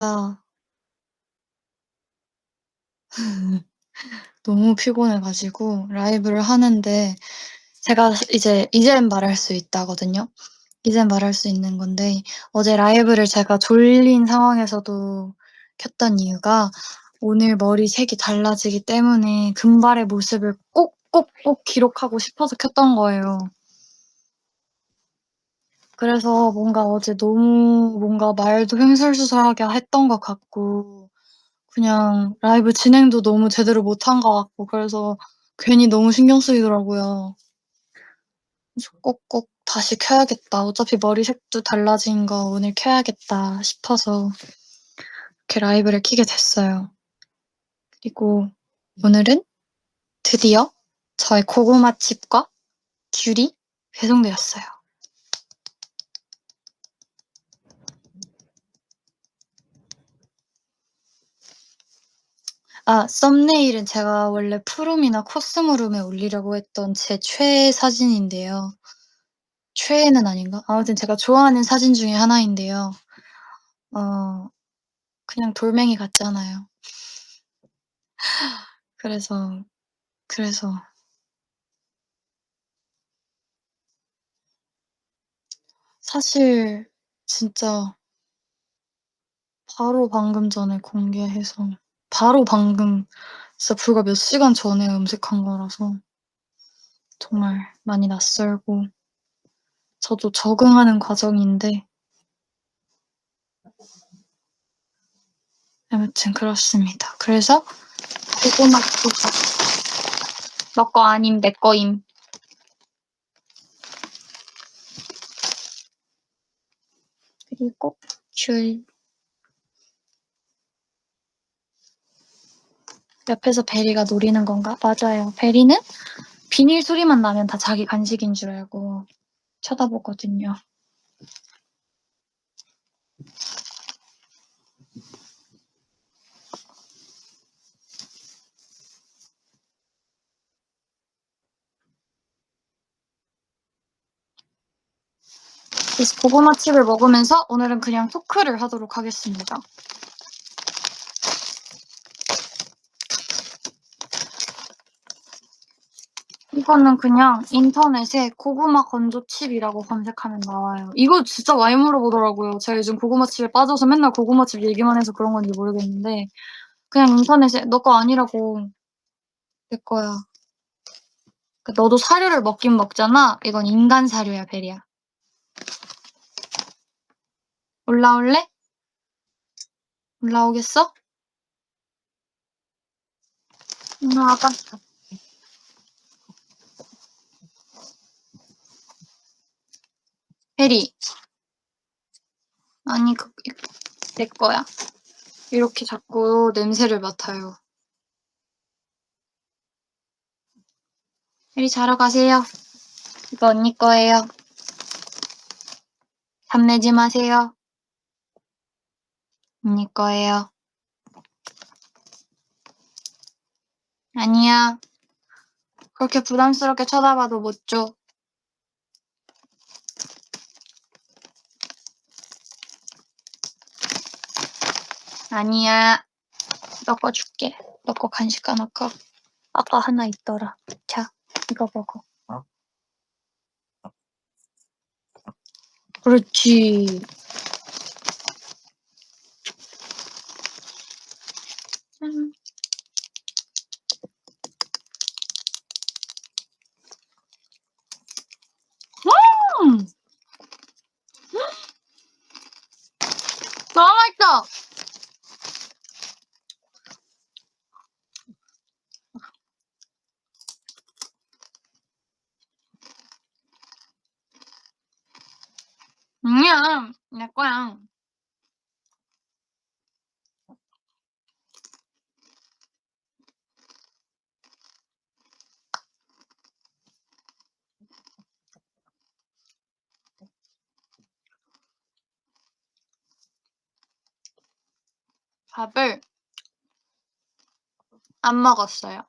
아 너무 피곤해 가지고 라이브를 하는데 제가 이젠 말할 수 있다거든요. 이젠 말할 수 있는 건데 어제 라이브를 제가 졸린 상황에서도 켰던 이유가 오늘 머리 색이 달라지기 때문에 금발의 모습을 꼭꼭꼭 기록하고 싶어서 켰던 거예요. 그래서 뭔가 어제 너무 뭔가 말도 횡설수설하게 했던 것 같고 그냥 라이브 진행도 너무 제대로 못한 것 같고 그래서 괜히 너무 신경 쓰이더라고요. 그래서 꼭꼭 다시 켜야겠다. 어차피 머리색도 달라진 거 오늘 켜야겠다 싶어서 이렇게 라이브를 켜게 됐어요. 그리고 오늘은 드디어 저의 고구마 칩과 귤이 배송되었어요. 썸네일은 제가 원래 푸름이나 코스모룸에 올리려고 했던 제 최애 사진인데요. 최애는 아닌가? 아무튼 제가 좋아하는 사진 중에 하나인데요. 어 그냥 돌멩이 같잖아요. 그래서 그래서 사실 진짜 바로 방금 전에 공개해서 바로 방금 진짜 불과 몇 시간 전에 음색한 거라서 정말 많이 낯설고 저도 적응하는 과정인데 아무튼 그렇습니다. 그래서 고구마 튀김 너 거 아님 내 거임. 그리고 귤 옆에서 베리가 노리는 건가? 맞아요. 베리는 비닐 소리만 나면 다 자기 간식인 줄 알고 쳐다보거든요. 그래서 고구마 칩을 먹으면서 오늘은 그냥 토크를 하도록 하겠습니다. 이거는 그냥 인터넷에 고구마 건조칩이라고 검색하면 나와요. 이거 진짜 많이 물어보더라고요. 제가 요즘 고구마칩에 빠져서 맨날 고구마칩 얘기만 해서 그런 건지 모르겠는데 그냥 인터넷에 너 거 아니라고 내 거야. 너도 사료를 먹긴 먹잖아. 이건 인간 사료야, 베리야. 올라올래? 올라오겠어? 올라와봐. 베리. 아니, 내 거야. 이렇게 자꾸 냄새를 맡아요. 베리 자러 가세요. 이거 언니 거예요. 담내지 마세요. 언니 거예요. 아니야. 그렇게 부담스럽게 쳐다봐도 못 줘. 아니야. 너 거 줄게. 너 거 간식 하나 꺼. 아까 하나 있더라. 자, 이거 먹어. 그렇지. 음. 음! 너무 맛있어! 아니야. 내 거야. 밥을 안 먹었어요.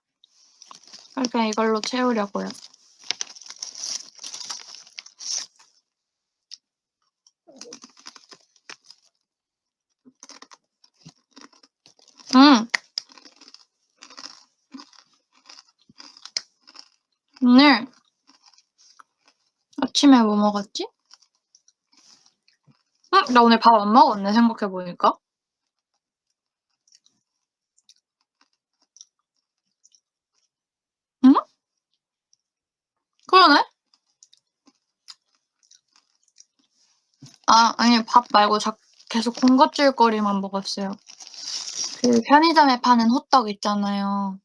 그러니까 이걸로 채우려고요. 응. 오늘 아침에 뭐 먹었지? 응? 나 오늘 밥 안 먹었네, 생각해보니까. 응? 그러네? 아, 아니, 밥 말고 계속 군것질거리만 먹었어요. 그 편의점에 파는 호떡 있잖아요.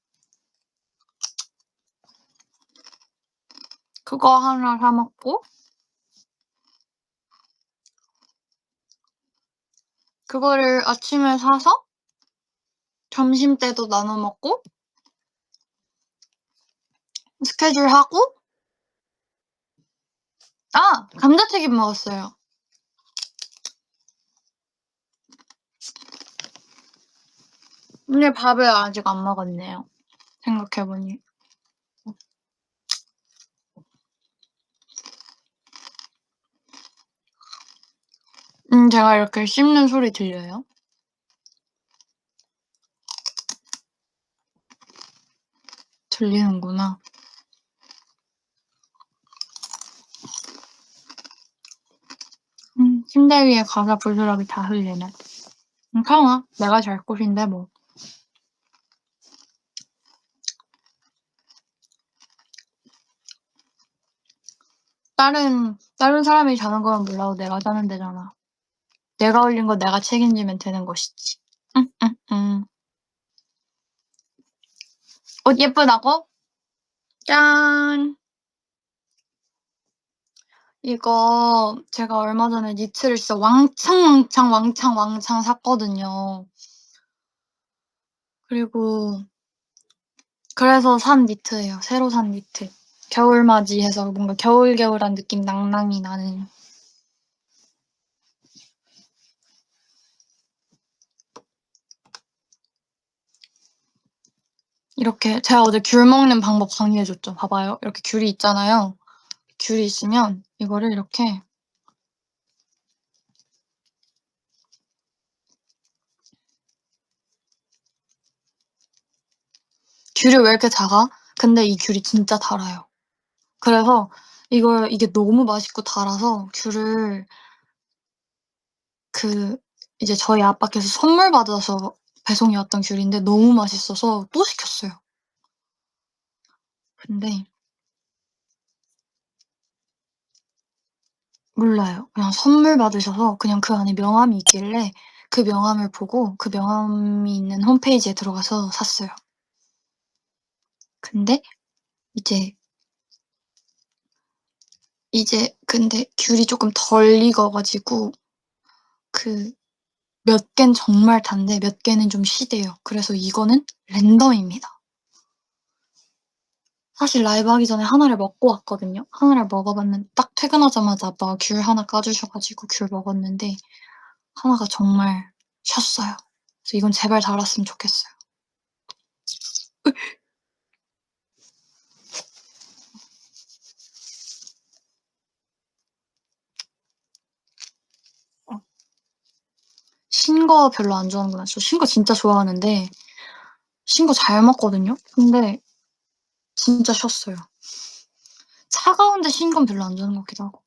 그거 하나 사 먹고, 그거를 아침에 사서 점심 때도 나눠 먹고, 스케줄 하고, 아! 감자튀김 먹었어요. 오늘 밥을 아직 안 먹었네요. 생각해보니. 제가 이렇게 씹는 소리 들려요? 들리는구나. 침대 위에 과자 부스러기 다 흘리네. 괜찮아. 내가 잘 곳인데 뭐. 다른 사람이 자는 건 몰라도 내가 자면 되잖아. 내가 올린 거 내가 책임지면 되는 것이지. 응, 응, 응. 옷 예쁘다고? 짠! 이거 제가 얼마 전에 니트를 진짜 왕창 샀거든요. 그리고 그래서 산 니트예요. 새로 산 니트. 겨울맞이해서 뭔가 겨울겨울한 느낌 낭낭이 나는. 이렇게 제가 어제 귤 먹는 방법 강의해줬죠. 봐봐요. 이렇게 귤이 있잖아요. 귤이 있으면 이거를 이렇게 귤이 왜 이렇게 작아? 근데 이 귤이 진짜 달아요. 그래서 이게 너무 맛있고 달아서 귤을 이제 저희 아빠께서 선물 받아서 배송이 왔던 귤인데 너무 맛있어서 또 시켰어요. 근데 몰라요. 그냥 선물 받으셔서 그냥 그 안에 명함이 있길래 그 명함을 보고 그 명함이 있는 홈페이지에 들어가서 샀어요. 근데 이제 근데 귤이 조금 덜 익어가지고 그 몇 갠 정말 단데 몇 개는 좀 시대요. 그래서 이거는 랜덤입니다. 사실 라이브 하기 전에 하나를 먹고 왔거든요. 하나를 먹어봤는데 딱 퇴근하자마자 아빠가 귤 하나 까주셔가지고 귤 먹었는데 하나가 정말 셨어요. 그래서 이건 제발 달았으면 좋겠어요. 신 거 별로 안 좋아하는구나. 저 신 거 진짜 좋아하는데 신 거 잘 먹거든요. 근데 진짜 셨어요. 차가운데 신 건 별로 안 좋아하는 것 같기도 하고.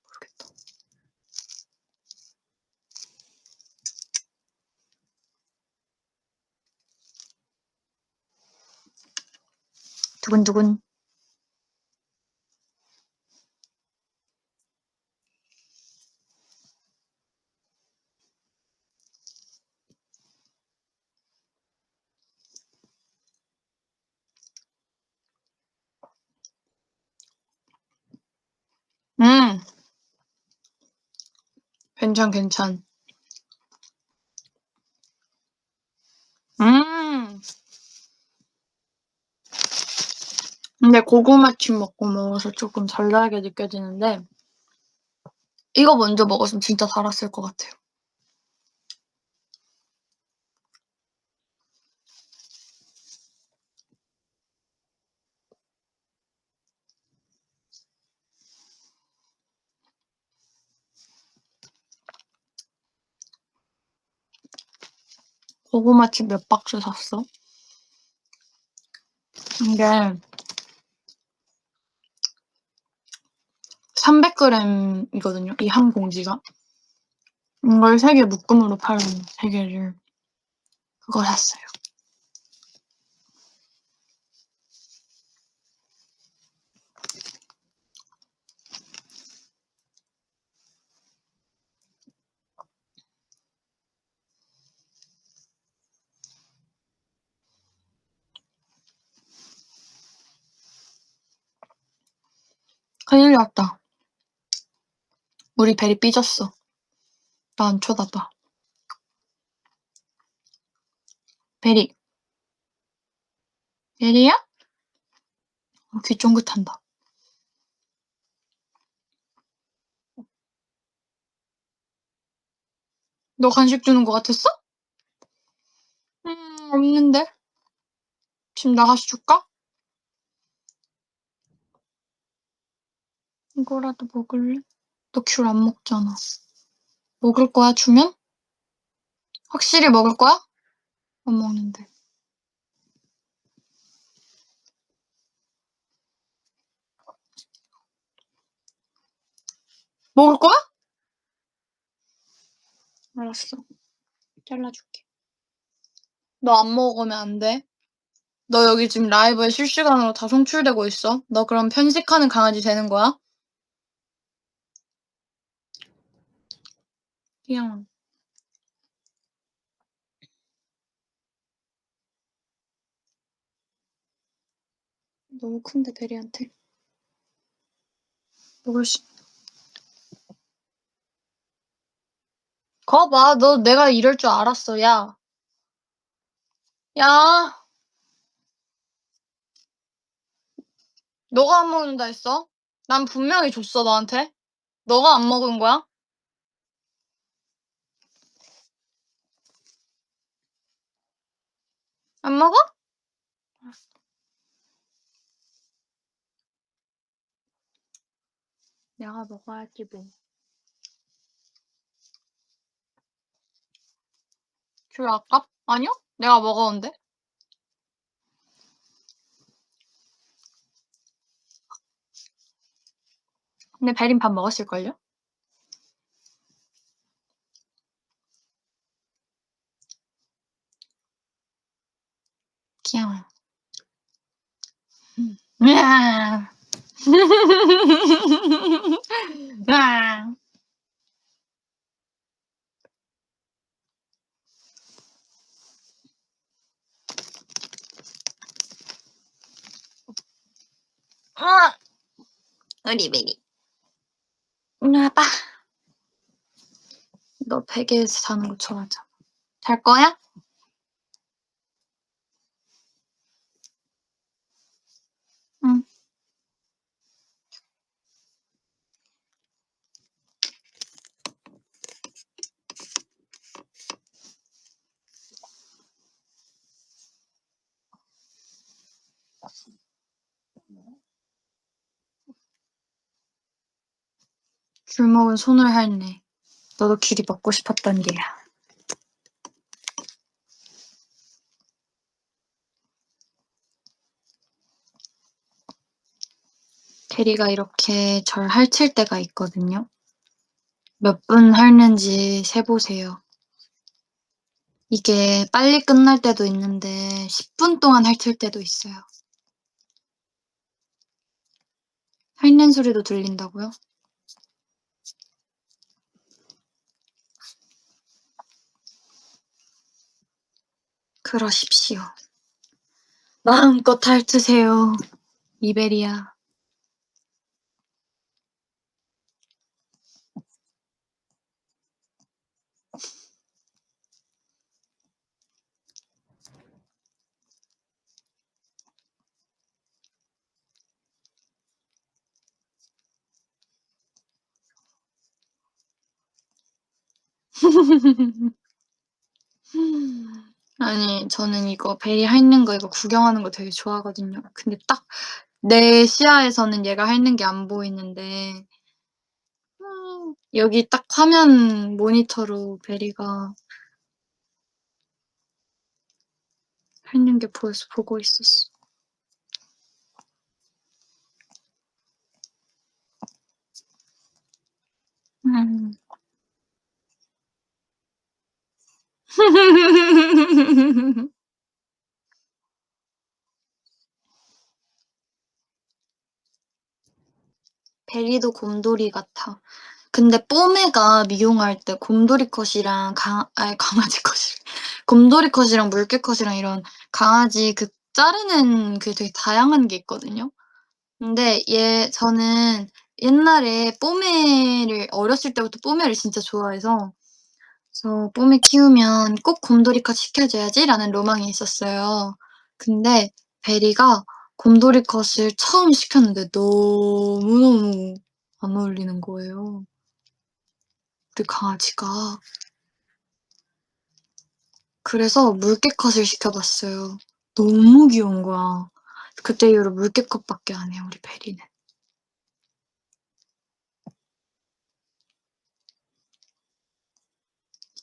모르겠다. 두근두근. 음, 괜찮. 음. 근데 고구마칩 먹고 먹어서 조금 달달하게 느껴지는데 이거 먼저 먹었으면 진짜 달았을 것 같아요. 고구마칩 몇 박스 샀어? 이게 300g이거든요, 이 한 봉지가. 이걸 3개 묶음으로 파는 3개를 그거 샀어요. 큰일 났다. 우리 베리 삐졌어. 나 안 쳐다봐. 베리. 베리야? 귀 쫑긋한다. 너 간식 주는 거 같았어? 없는데? 지금 나가서 줄까? 이거라도 먹을래? 너 귤 안 먹잖아. 먹을 거야, 주면? 확실히 먹을 거야? 안 먹는데. 먹을 거야? 알았어. 잘라줄게. 너 안 먹으면 안 돼. 너 여기 지금 라이브에 실시간으로 다 송출되고 있어. 너 그럼 편식하는 강아지 되는 거야? 그냥 너무 큰데 베리한테. 먹을 수. 거 봐. 너 내가 이럴 줄 알았어. 야. 야. 너가 안 먹는다 했어? 난 분명히 줬어, 너한테. 너가 안 먹은 거야? 안 먹어? 내가 먹어야지 뭐. 귤 아깝? 아니요? 내가 먹었는데. 근데 베린 밥 먹었을걸요? 귀여워. 으아. 으아. 으아. 우리 베리. 일로 와봐. 너 베개에서 자는 거 좋아하잖아. 잘 거야? 응. 귤 먹은 손을 핥네. 너도 귤이 먹고 싶었던 게야. 베리가 이렇게 절 핥을 때가 있거든요. 몇 분 핥는지 세보세요. 이게 빨리 끝날 때도 있는데 10분 동안 핥을 때도 있어요. 핥는 소리도 들린다고요? 그러십시오. 마음껏 핥으세요. 이베리아. 아니, 저는 이거 베리 핥는 거 이거 구경하는 거 되게 좋아하거든요. 근데 딱 내 시야에서는 얘가 핥는 게 안 보이는데 여기 딱 화면 모니터로 베리가 있는 게 보여서 보고 있었어. 음. 베리도 곰돌이 같아. 근데 뽀메가 미용할 때 곰돌이 컷이랑 강아지 컷이 곰돌이 컷이랑 물개 컷이랑 이런 강아지 그 자르는 그 되게 다양한 게 있거든요. 근데 저는 옛날에 뽀메를 어렸을 때부터 뽀메를 진짜 좋아해서 그래서 '뽀메 키우면 꼭 곰돌이 컷 시켜줘야지.'라는 로망이 있었어요. 근데 베리가 곰돌이 컷을 처음 시켰는데 너무너무 안 어울리는 거예요, 우리 강아지가. 그래서 물개 컷을 시켜봤어요. 너무 귀여운 거야. 그때 이후로 물개 컷밖에 안 해요, 우리 베리는.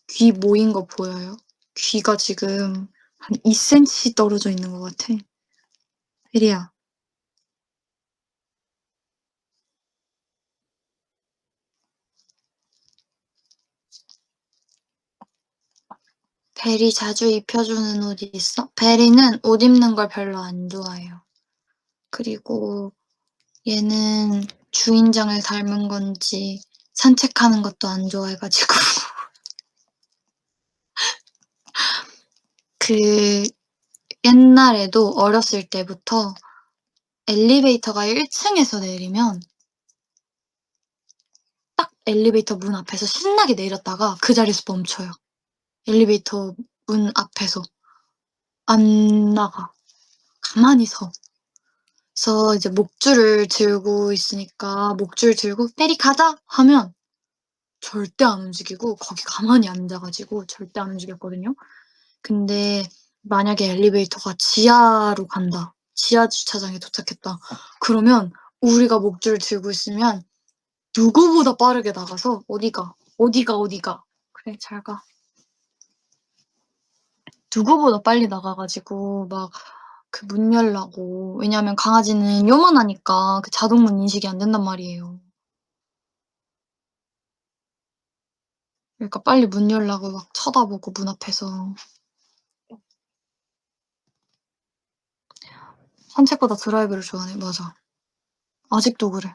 귀 모인 거 보여요? 귀가 지금 한 2cm 떨어져 있는 것 같아. 베리야. 베리 자주 입혀주는 옷 있어? 베리는 옷 입는 걸 별로 안 좋아해요. 그리고 얘는 주인장을 닮은 건지 산책하는 것도 안 좋아해가지고 그 옛날에도 어렸을 때부터 엘리베이터가 1층에서 내리면 딱 엘리베이터 문 앞에서 신나게 내렸다가 그 자리에서 멈춰요. 엘리베이터 문 앞에서 안 나가. 가만히 서. 그래서 이제 목줄을 들고 있으니까 목줄 들고 "때리 가자." 하면 절대 안 움직이고 거기 가만히 앉아 가지고 절대 안 움직였거든요. 근데 만약에 엘리베이터가 지하로 간다. 지하 주차장에 도착했다. 그러면 우리가 목줄을 들고 있으면 누구보다 빠르게 나가서 "어디 가. 어디 가, 어디 가. 그래 잘 가." 누구보다 빨리 나가 가지고 막 그 문 열라고. 왜냐하면 강아지는 요만하니까 그 자동문 인식이 안 된단 말이에요. 그러니까 빨리 문 열라고 막 쳐다보고 문 앞에서. 산책보다 드라이브를 좋아하네. 맞아. 아직도 그래.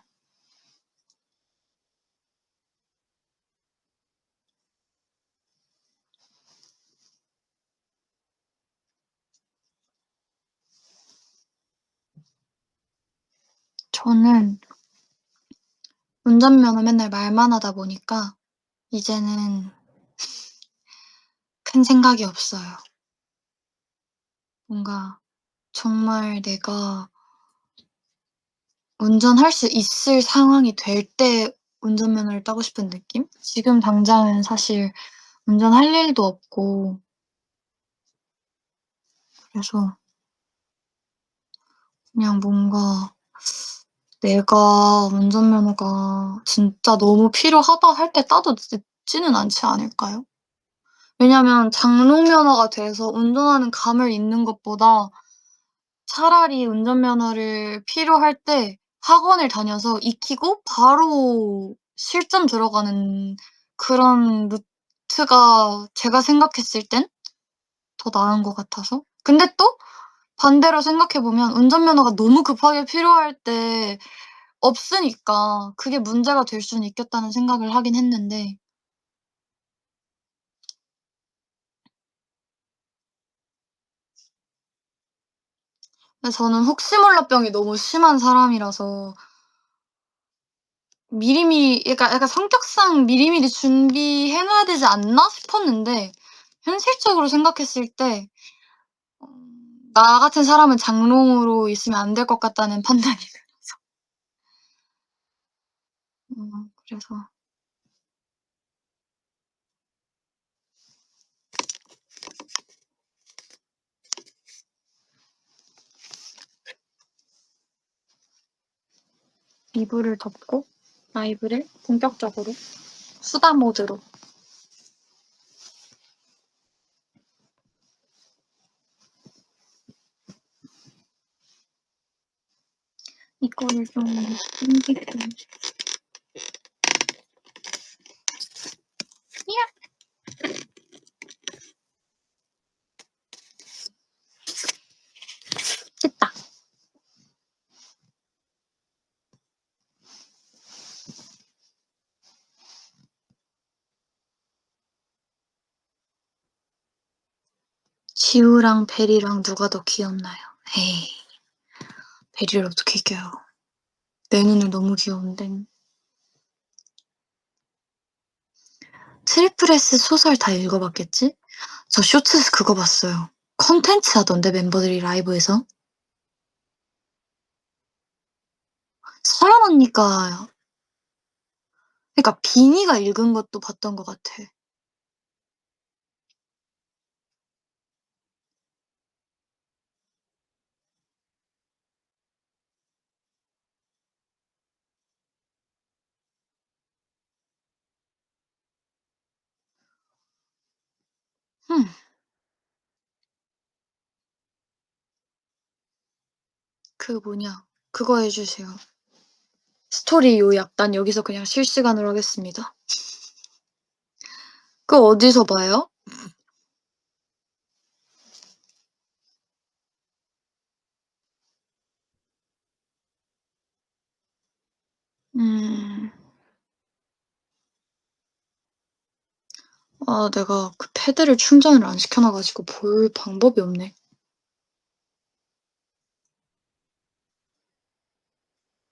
저는 운전면허 맨날 말만 하다 보니까 이제는 큰 생각이 없어요. 뭔가 정말 내가 운전할 수 있을 상황이 될 때 운전면허를 따고 싶은 느낌? 지금 당장은 사실 운전할 일도 없고 그래서 그냥 뭔가 내가 운전면허가 진짜 너무 필요하다 할 때 따도 늦지는 않지 않을까요? 왜냐면 장롱면허가 돼서 운전하는 감을 잃는 것보다 차라리 운전면허를 필요할 때 학원을 다녀서 익히고 바로 실전 들어가는 그런 루트가 제가 생각했을 땐 더 나은 것 같아서. 근데 또 반대로 생각해 보면 운전면허가 너무 급하게 필요할 때 없으니까 그게 문제가 될 수는 있겠다는 생각을 하긴 했는데 근데 저는 혹시몰라병이 너무 심한 사람이라서 미리미리 약간 성격상 미리미리 준비해 놔야 되지 않나 싶었는데 현실적으로 생각했을 때 나 같은 사람은 장롱으로 있으면 안 될 것 같다는 판단이 들어서 그래서 이불을 덮고 라이브를 본격적으로 수다 모드로 이거를 좀 당기고. 야! 됐다. 지우랑 베리랑 누가 더 귀엽나요? 에이, 베리를 어떻게 이겨요. 내 눈에 너무 귀여운데. 트리플 S 소설 다 읽어봤겠지? 저 쇼츠에서 그거 봤어요. 컨텐츠 하던데 멤버들이 라이브에서. 서연 언니가 그러니까 비니가 읽은 것도 봤던 것 같아. 흠. 그 뭐냐 그거 해주세요. 스토리 요약 난 여기서 그냥 실시간으로 하겠습니다. 그거 어디서 봐요? 음. 아 내가 그 패드를 충전을 안 시켜 놔 가지고 볼 방법이 없네.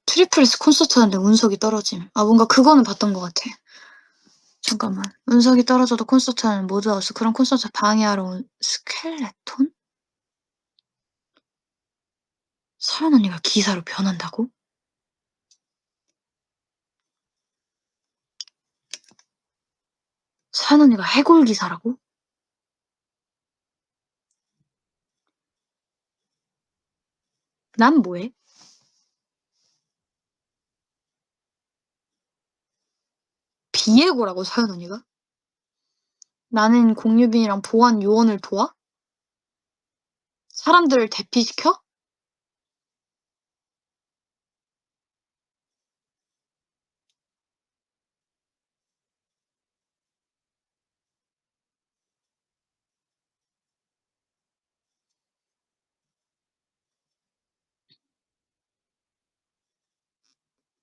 트리플 S 콘서트 하는데 운석이 떨어짐. 아 뭔가 그거는 봤던 것 같아. 잠깐만. 운석이 떨어져도 콘서트하는 모드하우스 그런 콘서트 방해하러 온 스켈레톤? 서연 언니가 기사로 변한다고? 서연 언니가 해골 기사라고? 난 뭐해? 비해고라고 서연 언니가? 나는 공유빈이랑 보안 요원을 도와? 사람들을 대피시켜?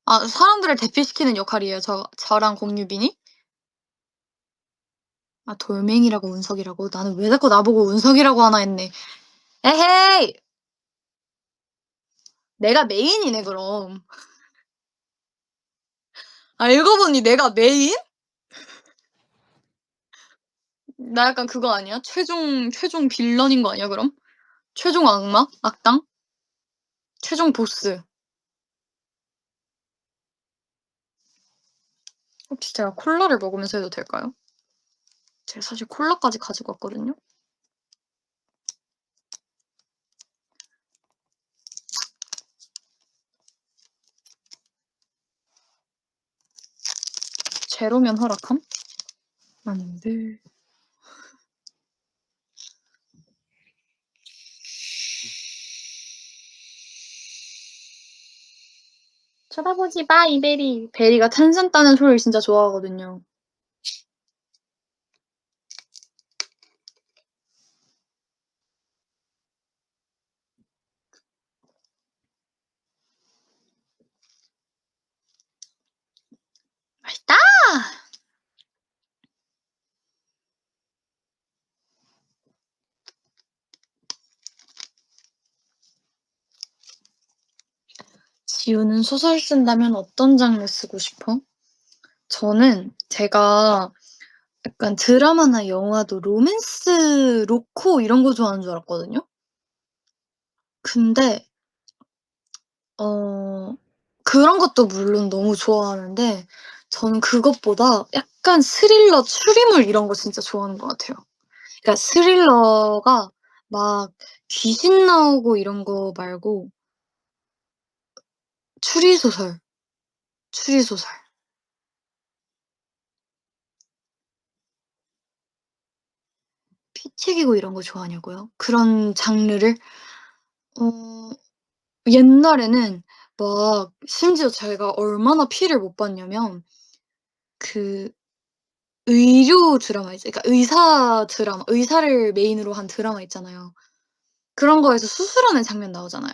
아 사람들을 대피시키는 역할이에요 저랑 공유빈이? 아 돌멩이라고 운석이라고? 나는 왜 자꾸 나보고 운석이라고 하나 했네. 에헤이! 내가 메인이네 그럼. 알고 보니 내가 메인? 나 약간 그거 아니야? 최종 빌런인 거 아니야 그럼? 최종 악마? 악당? 최종 보스. 혹시 제가 콜라를 먹으면서 해도 될까요? 제가 사실 콜라까지 가지고 왔거든요. 제로면 허락함? 아닌데. 쳐다보지 마 이베리. 베리가 탄산 따는 소리를 진짜 좋아하거든요. 맛있다! 지우는 소설 쓴다면 어떤 장르 쓰고 싶어? 저는 제가 약간 드라마나 영화도 로맨스, 로코 이런 거 좋아하는 줄 알았거든요. 근데 어 그런 것도 물론 너무 좋아하는데 저는 그것보다 약간 스릴러, 추리물 이런 거 진짜 좋아하는 것 같아요. 그러니까 스릴러가 막 귀신 나오고 이런 거 말고 추리소설, 추리소설. 피 튀기고 이런 거 좋아하냐고요? 그런 장르를? 어 옛날에는 막 심지어 제가 얼마나 피를 못 봤냐면 그 의료 드라마 그러니까 의사 드라마 의사를 메인으로 한 드라마 있잖아요. 그런 거에서 수술하는 장면 나오잖아요.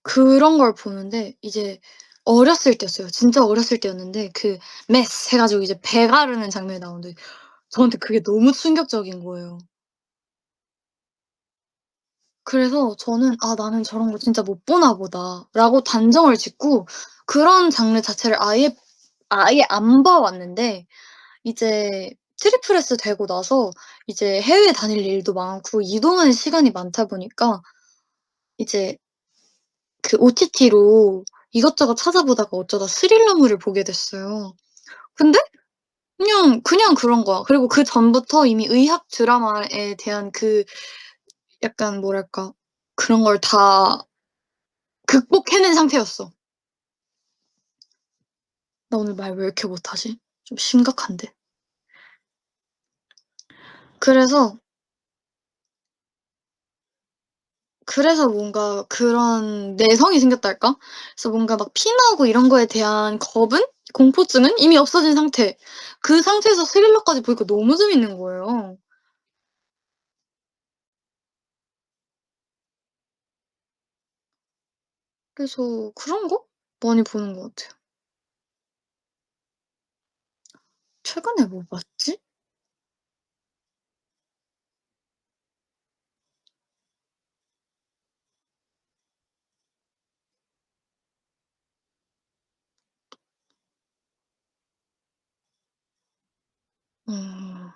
그런 걸 보는데 이제 어렸을 때였어요. 진짜 어렸을 때였는데 그 메스 해 가지고 이제 배 가르는 장면이 나오는데 저한테 그게 너무 충격적인 거예요. 그래서 저는 '아 나는 저런 거 진짜 못 보나 보다.'라고 단정을 짓고 그런 장르 자체를 아예 안 봐 왔는데 이제 트리플 S 되고 나서 이제 해외 다닐 일도 많고 이동하는 시간이 많다 보니까 이제 그 OTT로 이것저것 찾아보다가 어쩌다 스릴러물을 보게 됐어요. 근데 그냥 그런 거야. 그리고 그전부터 이미 의학 드라마에 대한 그 약간 뭐랄까 그런 걸 다 극복해낸 상태였어. 나 오늘 말 왜 이렇게 못하지? 좀 심각한데. 그래서 뭔가 그런 내성이 생겼달까? 그래서 뭔가 막 피 나오고 이런 거에 대한 겁은 공포증은 이미 없어진 상태. 그 상태에서 스릴러까지 보니까 너무 재밌는 거예요. 그래서 그런 거 많이 보는 것 같아요. 최근에 뭐 봤지? 음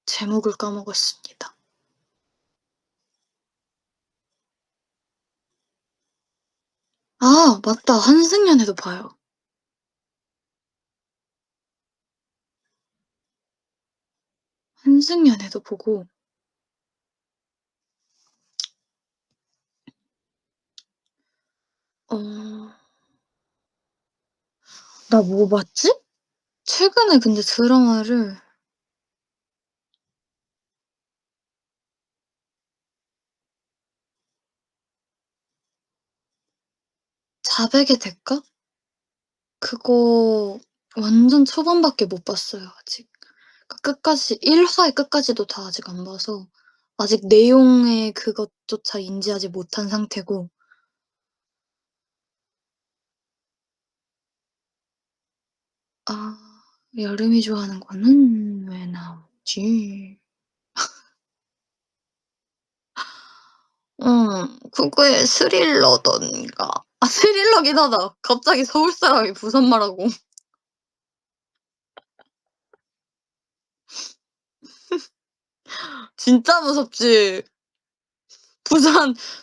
제목을 까먹었습니다. 아 맞다. 한승연애도 봐요. 한승연애도 보고 어 나 뭐 봤지? 최근에 근데 드라마를 자백의 대가? 그거 완전 초반밖에 못 봤어요 아직. 끝까지 1 화의 끝까지도 다 아직 안 봐서 아직 내용의 그것조차 인지하지 못한 상태고 아 여름이 좋아하는 거는 왜 나오지? 그게 스릴러던가. 아 스릴러긴 하다. 갑자기 서울 사람이 부산 말하고. 진짜 무섭지.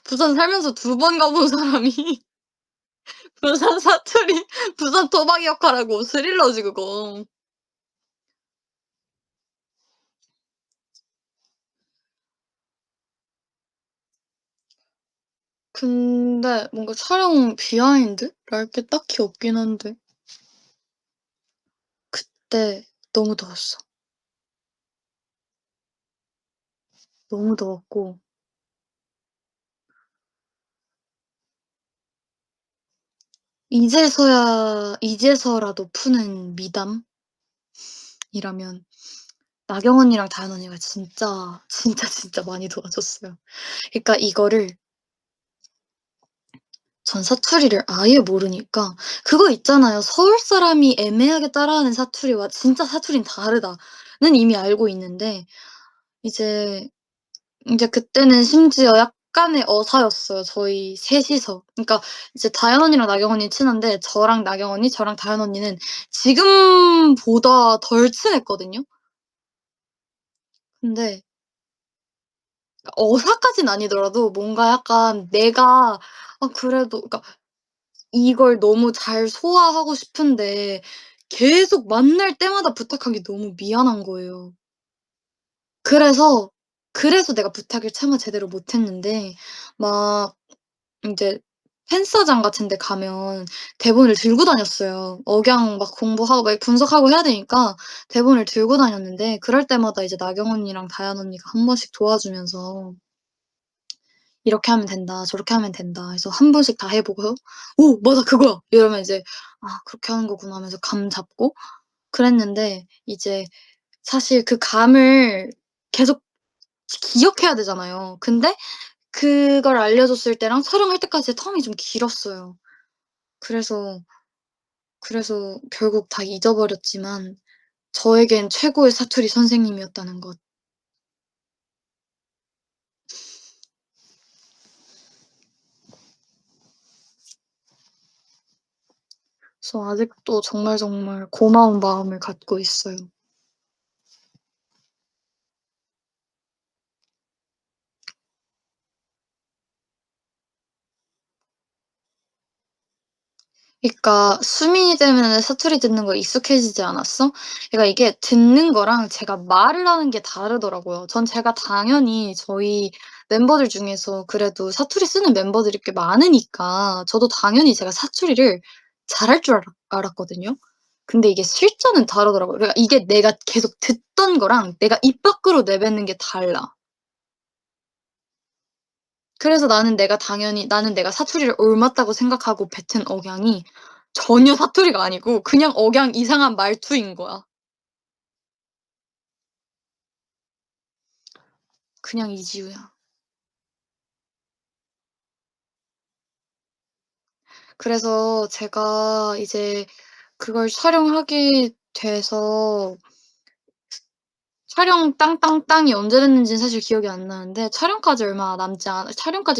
부산 살면서 2번 가본 사람이 부산 사투리 부산 토박이 역할하고 스릴러지 그거. 근데 뭔가 촬영 비하인드랄 게 딱히 없긴 한데 그때 너무 더웠어. 너무 더웠고 이제서라도 푸는 미담이라면 나경 언니랑 다현 언니가 진짜, 진짜, 진짜 많이 도와줬어요. 그러니까 이거를 전 사투리를 아예 모르니까 그거 있잖아요. 서울 사람이 애매하게 따라하는 사투리와 진짜 사투리는 다르다는 이미 알고 있는데 이제 그때는 심지어 약간의 어사였어요, 저희 셋이서. 그러니까 이제 다현 언니랑 나경 언니는 친한데 저랑 나경 언니, 저랑 다현 언니는 지금보다 덜 친했거든요. 근데 어사까진 아니더라도 뭔가 약간 내가 그래도 그러니까 이걸 너무 잘 소화하고 싶은데 계속 만날 때마다 부탁하기 너무 미안한 거예요. 그래서, 내가 부탁을 차마 제대로 못 했는데 막 인제 팬싸장 같은 데 가면 대본을 들고 다녔어요. 억양 막 공부하고 막 분석하고 해야 되니까 대본을 들고 다녔는데 그럴 때마다 이제 나경 언니랑 다현 언니가 한 번씩 도와주면서 "이렇게 하면 된다. 저렇게 하면 된다." 해서 한 번씩 다 해 보고서 "오 맞아 그거야." 이러면 이제 '아 그렇게 하는 거구나.' 하면서 감 잡고 그랬는데 이제 사실 그 감을 계속 기억해야 되잖아요. 근데 그걸 알려줬을 때랑 촬영할 때까지의 텀이 좀 길었어요. 그래서 결국 다 잊어버렸지만 저에겐 최고의 사투리 선생님이었다는 것. 그래서 아직도 정말 정말 고마운 마음을 갖고 있어요. 그러니까 수민이 때문에 사투리 듣는 거에 익숙해지지 않았어? 그러니까 이게 듣는 거랑 제가 말을 하는 게 다르더라고요. 전 제가 당연히 저희 멤버들 중에서 그래도 사투리 쓰는 멤버들이 꽤 많으니까 저도 당연히 제가 사투리를 잘할 줄 알았거든요. 근데 이게 실전은 다르더라고요. 그러니까 이게 내가 계속 듣던 거랑 내가 입 밖으로 내뱉는 게 달라. 그래서 나는 내가 사투리를 옮았다고 생각하고 뱉은 억양이 전혀 사투리가 아니고 그냥 억양 이상한 말투인 거야. 그냥 이지우야. 그래서 제가 이제 그걸 촬영하게 돼서 촬영 땅땅땅이 언제 됐는지는 사실 기억이 안 나는데 촬영까지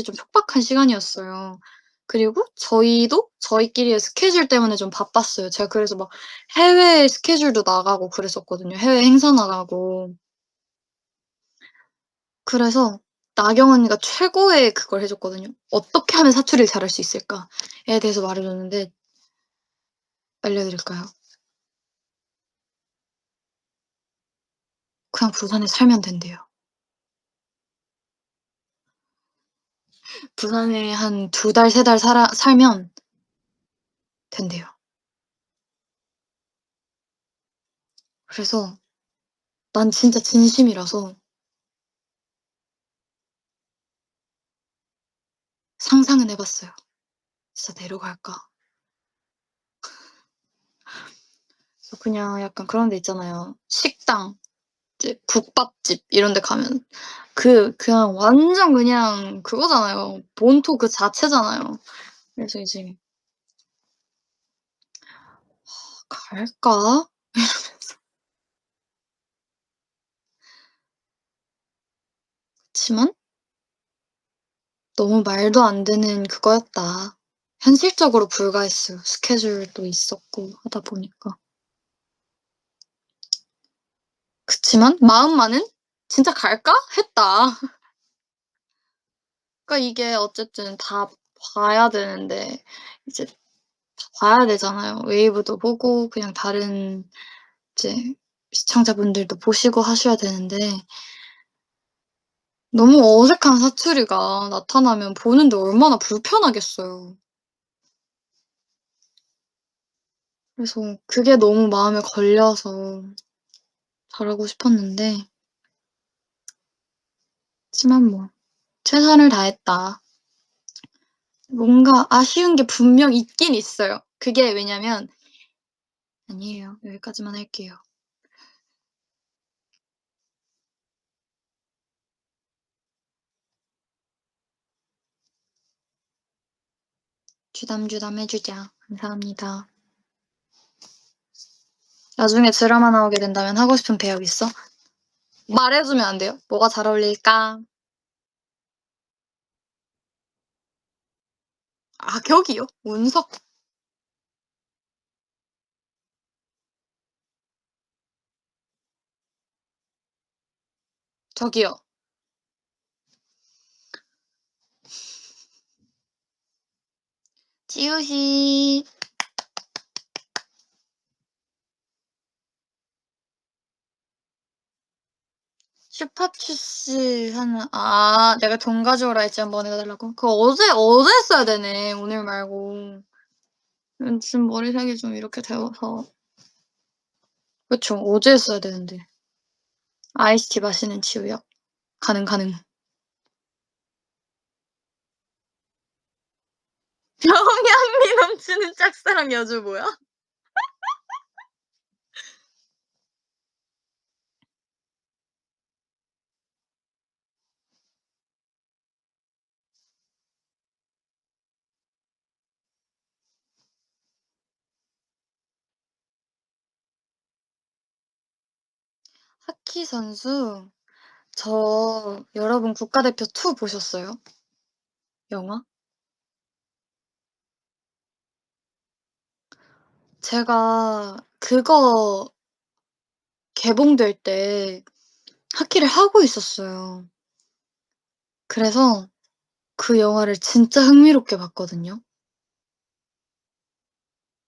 좀 촉박한 시간이었어요. 그리고 저희도 저희끼리의 스케줄 때문에 좀 바빴어요. 제가 그래서 막 해외 스케줄도 나가고 그랬었거든요. 해외 행사 나가고. 그래서 나경 언니가 최고의 그걸 해 줬거든요. "어떻게 하면 사투리를 잘할 수 있을까?"에 대해서 말해 줬는데 알려 드릴까요? 그냥 부산에 살면 된대요. 부산에 한 2달 3달 살아 살면 된대요. 그래서 난 진짜 진심이라서 상상은 해 봤어요. '진짜 내려갈까?' 그래서 그냥 약간 그런 데 있잖아요. 식당 이제 국밥집 이런 데 가면 그냥 완전 그냥 그거잖아요. 본토 그 자체잖아요. 그래서 이제 '갈까?' 그치만 너무 말도 안 되는 그거였다. 현실적으로 불가했어요. 스케줄도 있었고 하다 보니까. 그치만 마음만은 '진짜 갈까?' 했다. 그러니까 이게 어쨌든 다 봐야 되는데 이제 다 봐야 되잖아요. 웨이브도 보고 그냥 다른 이제 시청자분들도 보시고 하셔야 되는데 너무 어색한 사투리가 나타나면 보는데 얼마나 불편하겠어요. 그래서 그게 너무 마음에 걸려서 잘하고 싶었는데 그치만 뭐 최선을 다했다. 뭔가 아쉬운 게 분명 있긴 있어요. 그게 왜냐면 아니에요. 여기까지만 할게요. 주담주담 해 주자. 감사합니다. 나중에 드라마 나오게 된다면 하고 싶은 배역 있어? 말해 주면 안 돼요? 뭐가 잘 어울릴까? 악역이요? 운석 저기요. 지우씨. 슈퍼추스 하는 내가 돈 가져오라 했지 한번 해 달라고? 그거 어제 했어야 되네 오늘 말고. 지금 머리색이 좀 이렇게 되어서. 그쵸. 어제 했어야 되는데. 아이스티 마시는 지우요. 가능, 가능. 영양미 넘치는 짝사랑 여주 뭐야? 하키 선수 여러분 국가대표 2 보셨어요? 영화? 제가 그거 개봉될 때 하키를 하고 있었어요. 그래서 그 영화를 진짜 흥미롭게 봤거든요.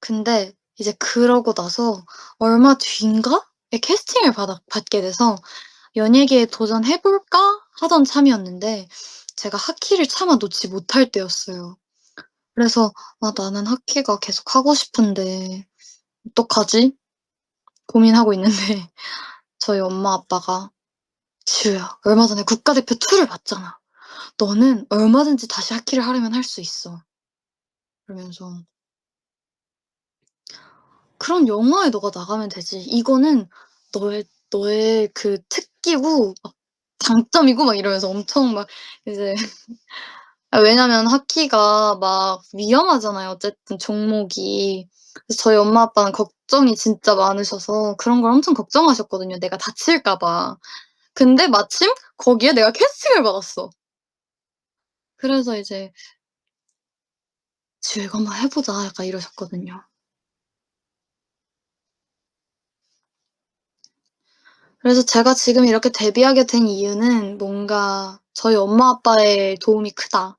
근데 이제 그러고 나서 얼마 뒤인가에 캐스팅을 받게 돼서 '연예계에 도전해 볼까?' 하던 참이었는데 제가 하키를 차마 놓지 못할 때였어요. 그래서 '아 나는 하키가 계속 하고 싶은데 어떡하지?' 고민하고 있는데 저희 엄마 아빠가 "지우야 얼마 전에 국가대표 2를 봤잖아. 너는 얼마든지 다시 하키를 하려면 할 수 있어." 그러면서 "그런 영화에 너가 나가면 되지. 이거는 너의 그 특기고 막 장점이고." 막 이러면서 엄청 막 이제 왜냐면 하키가 막 위험하잖아요 어쨌든 종목이. 그래서 저희 엄마 아빠는 걱정이 진짜 많으셔서 그런 걸 엄청 걱정하셨거든요 내가 다칠까 봐. 근데 마침 거기에 내가 캐스팅을 받았어. 그래서 이제 "지우 이거 한번 해 보자." 약간 이러셨거든요. 그래서 제가 지금 이렇게 데뷔하게 된 이유는 뭔가 저희 엄마 아빠의 도움이 크다.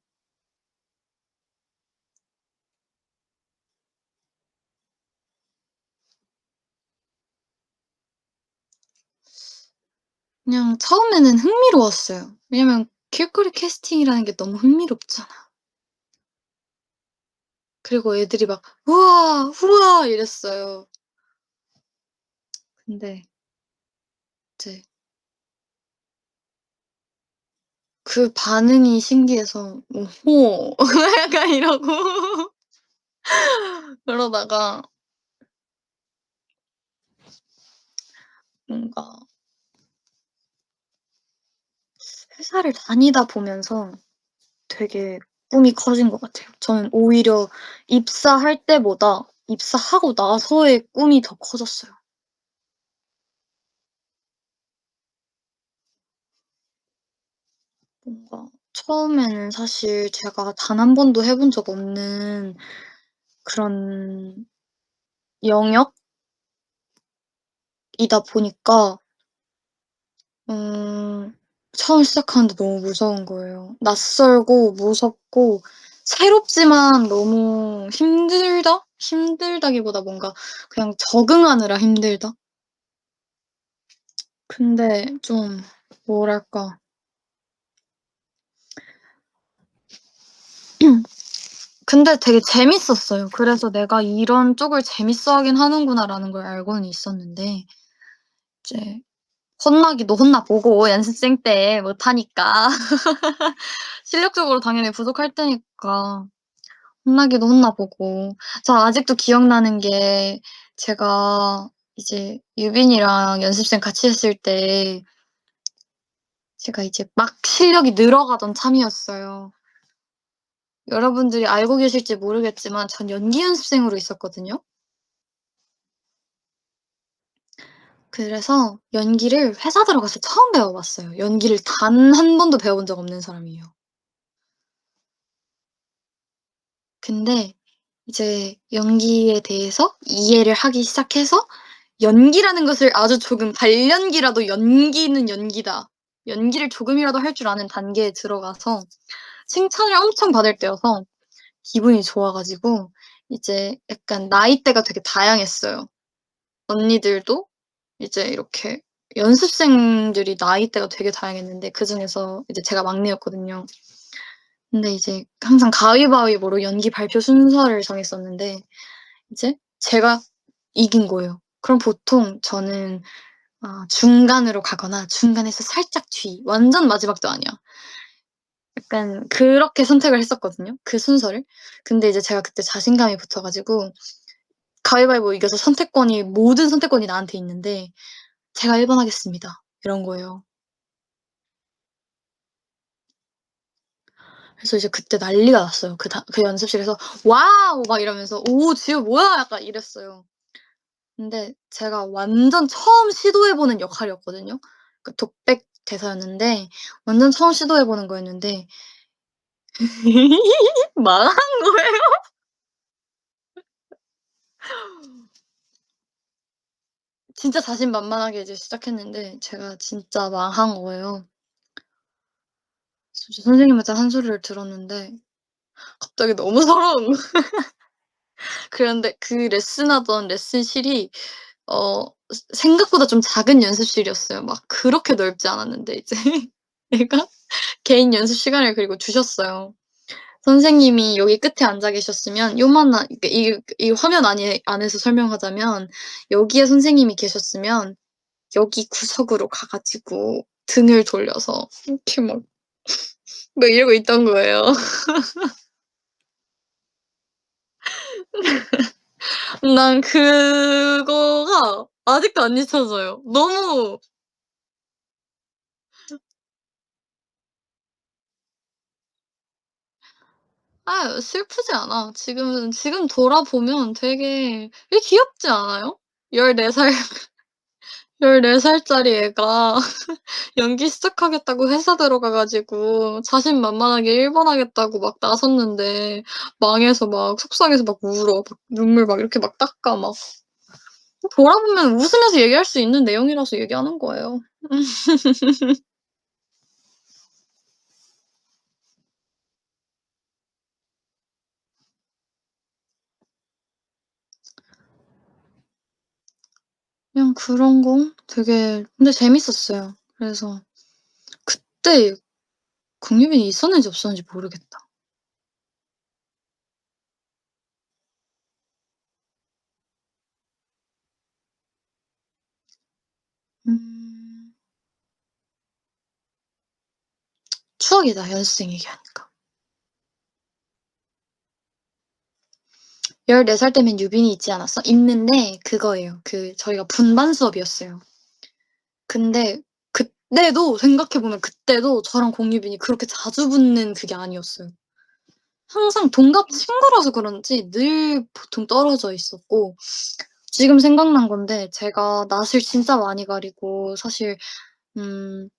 그냥 처음에는 흥미로웠어요. 왜냐면 길거리 캐스팅이라는 게 너무 흥미롭잖아. 그리고 애들이 막 "우와. 우와." 이랬어요. 근데 이제 그 반응이 신기해서 "오호." 약간 이러고 그러다가 뭔가 회사를 다니다 보면서 되게 꿈이 커진 것 같아요. 저는 오히려 입사할 때보다 입사하고 나서의 꿈이 더 커졌어요. 뭔가 처음에는 사실 제가 단 한 번도 해본 적 없는 그런 영역이다 보니까 음 처음 시작하는데 너무 무서운 거예요. 낯설고 무섭고 새롭지만 너무 힘들다? 힘들다기보다 뭔가 그냥 적응하느라 힘들다? 근데 좀 뭐랄까 근데 되게 재밌었어요. 그래서 '내가 이런 쪽을 재밌어 하긴 하는구나.'라는 걸 알고는 있었는데 이제 혼나기도 혼나 보고 연습생 때 못하니까. 실력적으로 당연히 부족할 테니까 혼나기도 혼나 보고. 저 아직도 기억나는 게 제가 이제 유빈이랑 연습생 같이 했을 때 제가 이제 막 실력이 늘어가던 참이었어요. 여러분들이 알고 계실지 모르겠지만 전 연기 연습생으로 있었거든요. 그래서 연기를 회사 들어가서 처음 배워 봤어요. 연기를 단 한 번도 배워 본 적 없는 사람이에요. 근데 이제 연기에 대해서 이해를 하기 시작해서 연기라는 것을 아주 조금 발연기라도 '연기는 연기다. 연기를 조금이라도 할 줄 아는 단계에 들어가서 칭찬을 엄청 받을 때여서 기분이 좋아 가지고 이제 약간 나이대가 되게 다양했어요. 언니들도 이제 이렇게 연습생들이 나이대가 되게 다양했는데 그중에서 이제 제가 막내였거든요. 근데 이제 항상 가위바위보로 연기 발표 순서를 정했었는데 이제 제가 이긴 거예요. 그럼 보통 저는 중간으로 가거나 중간에서 살짝 뒤 완전 마지막도 아니야. 약간 그렇게 선택을 했었거든요, 그 순서를. 근데 이제 제가 그때 자신감이 붙어 가지고 가위바위보 이겨서 선택권이 모든 선택권이 나한테 있는데 "제가 1번 하겠습니다." 이런 거예요. 그래서 이제 그때 난리가 났어요. 그 연습실에서 "와우!" 막 이러면서 "오 지우 뭐야?" 약간 이랬어요. 근데 제가 완전 처음 시도해 보는 역할이었거든요. 그 독백 대사였는데 완전 처음 시도해 보는 거였는데 망한 거예요. 진짜 자신만만하게 이제 시작했는데 제가 진짜 망한 거예요. 진짜 선생님한테 한 소리를 들었는데 갑자기 너무 서러운 거 그런데 그 레슨하던 레슨실이 생각보다 좀 작은 연습실이었어요. 막 그렇게 넓지 않았는데 이제 얘가 개인 연습 시간을 그리고 주셨어요. 선생님이 여기 끝에 앉아 계셨으면 요만한 그러니까 이 화면 안에서 설명하자면 여기에 선생님이 계셨으면 여기 구석으로 가 가지고 등을 돌려서 이렇게 막 이러고 있던 거예요. 난 그거가 아직도 안 잊혀져요. 너무 슬프지 않아. 지금 돌아보면 되게 귀엽지 않아요? 14살 14 살짜리 애가 연기 시작하겠다고 회사 들어가 가지고 자신만만하게 1번 하겠다고 막 나섰는데 망해서 막 속상해서 막 울어. 막 눈물 막 이렇게 막 닦아 막. 돌아보면 웃으면서 얘기할 수 있는 내용이라서 얘기하는 거예요. 그냥 그런 거 되게 근데 재밌었어요. 그래서 그때 국유빈이 있었는지 없었는지 모르겠다. 음. 추억이다 연습생 얘기하니까. 14살 때면 유빈이 있지 않았어? 있는데 그거예요. 저희가 분반 수업이었어요. 근데 그때도 생각해 보면 그때도 저랑 공유빈이 그렇게 자주 붙는 그게 아니었어요. 항상 동갑 친구라서 그런지 늘 보통 떨어져 있었고 지금 생각난 건데 제가 낯을 진짜 많이 가리고 사실 음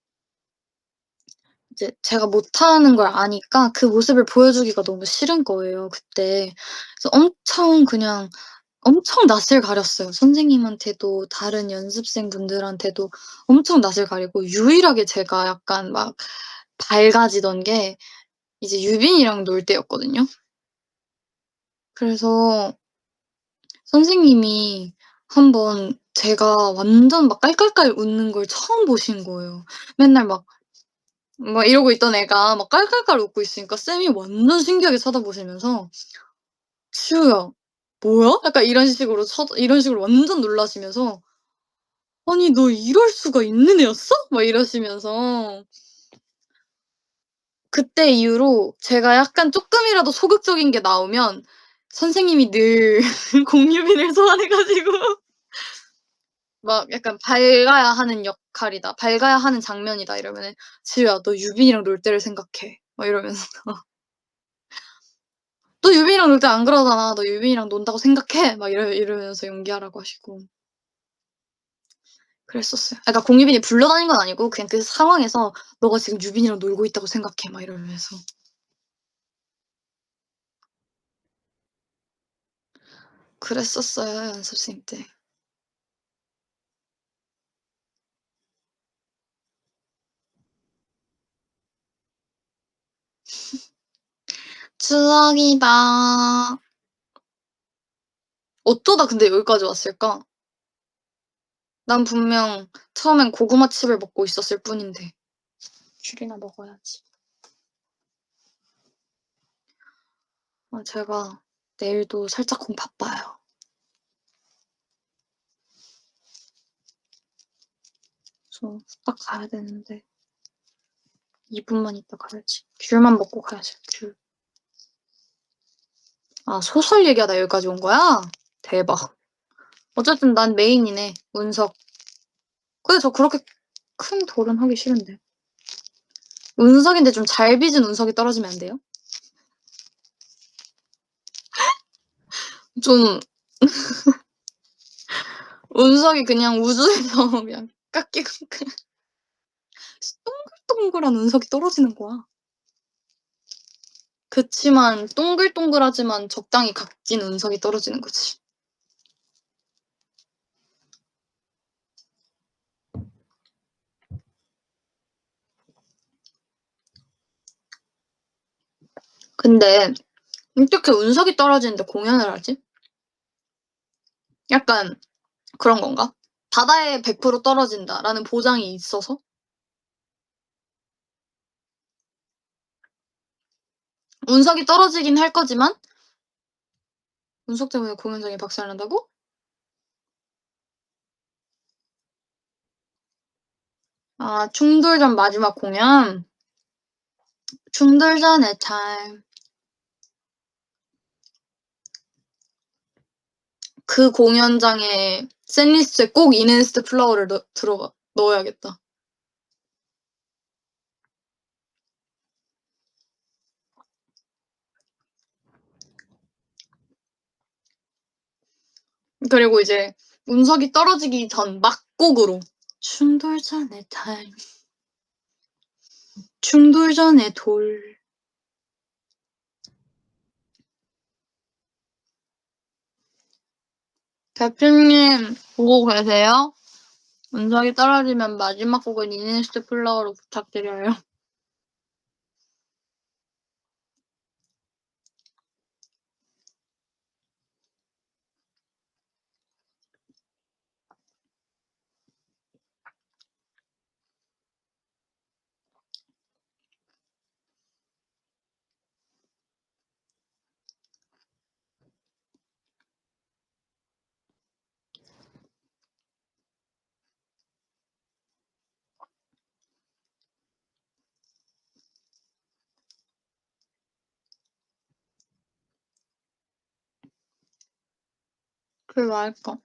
이제 제가 못하는 걸 아니까 그 모습을 보여주기가 너무 싫은 거예요 그때. 그래서 엄청 낯을 가렸어요. 선생님한테도 다른 연습생분들한테도 엄청 낯을 가리고 유일하게 제가 약간 막 밝아지던 게 이제 유빈이랑 놀 때였거든요. 그래서 선생님이 한 번 제가 완전 막 깔깔깔 웃는 걸 처음 보신 거예요. 맨날 막 이러고 있던 애가 막 깔깔깔 웃고 있으니까 쌤이 완전 신기하게 쳐다보시면서 "지우야 뭐야?" 약간 이런 식으로 완전 놀라시면서 "아니 너 이럴 수가 있는 애였어?" 막 이러시면서 그때 이후로 제가 약간 쪼끔이라도 소극적인 게 나오면 선생님이 늘 공유빈을 소환해 가지고 막 약간 "밝아야 하는 역할이다. 밝아야 하는 장면이다." 이러면은 "지우야 너 유빈이랑 놀 때를 생각해." 막 이러면서 "너 유빈이랑 놀 때 안 그러잖아. 너 유빈이랑 논다고 생각해." 막 이러면서 연기하라고 하시고 그랬었어요. 그러니까 공유빈이 불러다닌 건 아니고 그냥 그 상황에서 "너가 지금 유빈이랑 놀고 있다고 생각해." 막 이러면서 그랬었어요 연습생 때. 추억이다. 어쩌다 근데 여기까지 왔을까? 난 분명 처음엔 고구마 칩을 먹고 있었을 뿐인데. 귤이나 먹어야지. 제가 내일도 살짝쿵 바빠요. 그래서 후딱 가야 되는데 2 분만 있다 가야지. 귤만 먹고 가야지, 귤. 아, 소설 얘기하다 여기까지 온 거야? 대박. 어쨌든 난 메인이네, 운석. 근데 저 그렇게 큰 돌은 하기 싫은데. 운석인데 좀 잘 빚은 운석이 떨어지면 안 돼요? 좀 운석이 그냥 우주에서 그냥 깎이고 그냥 동글동글한 운석이 떨어지는 거야. 그치만 동글동글하지만 적당히 각진 운석이 떨어지는 거지. 근데 어떻게 운석이 떨어지는데 공연을 하지? 약간 그런 건가? 바다에 100% 떨어진다라는 보장이 있어서? 운석이 떨어지긴 할 거지만 운석 때문에 공연장이 박살난다고? 아, 충돌전 마지막 공연? 충돌전의 타임. 그 공연장에 샌리스트에 꼭 이네스트 플라워를 넣어야겠다. 그리고 이제 운석이 떨어지기 전 막곡으로 충돌전의 타임, 충돌전의 돌. 대표님 보고 계세요? 운석이 떨어지면 마지막 곡은 이네스트 플라워로 부탁드려요. 그거 할까?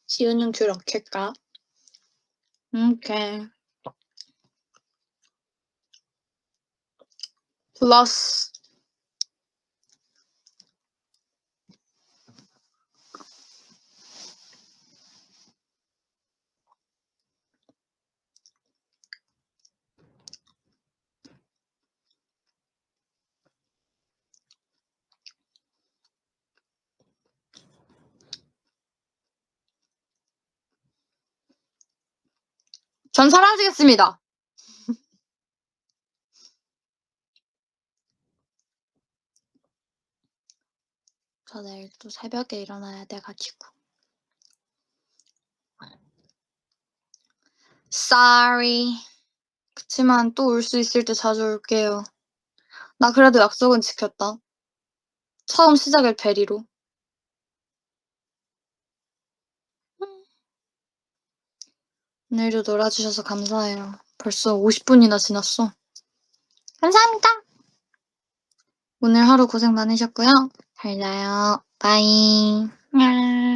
지우는 귤 어쩔까? 오케이. 플러스. 전 사라지겠습니다. 저 내일 또 새벽에 일어나야 돼가지고. Sorry. 그치만 또 올 수 있을 때 자주 올게요. 나 그래도 약속은 지켰다. 처음 시작을 베리로. 오늘도 놀아주셔서 감사해요. 벌써 50분이나 지났어. 감사합니다. 오늘 하루 고생 많으셨고요. 잘 자요. 바이. 냥.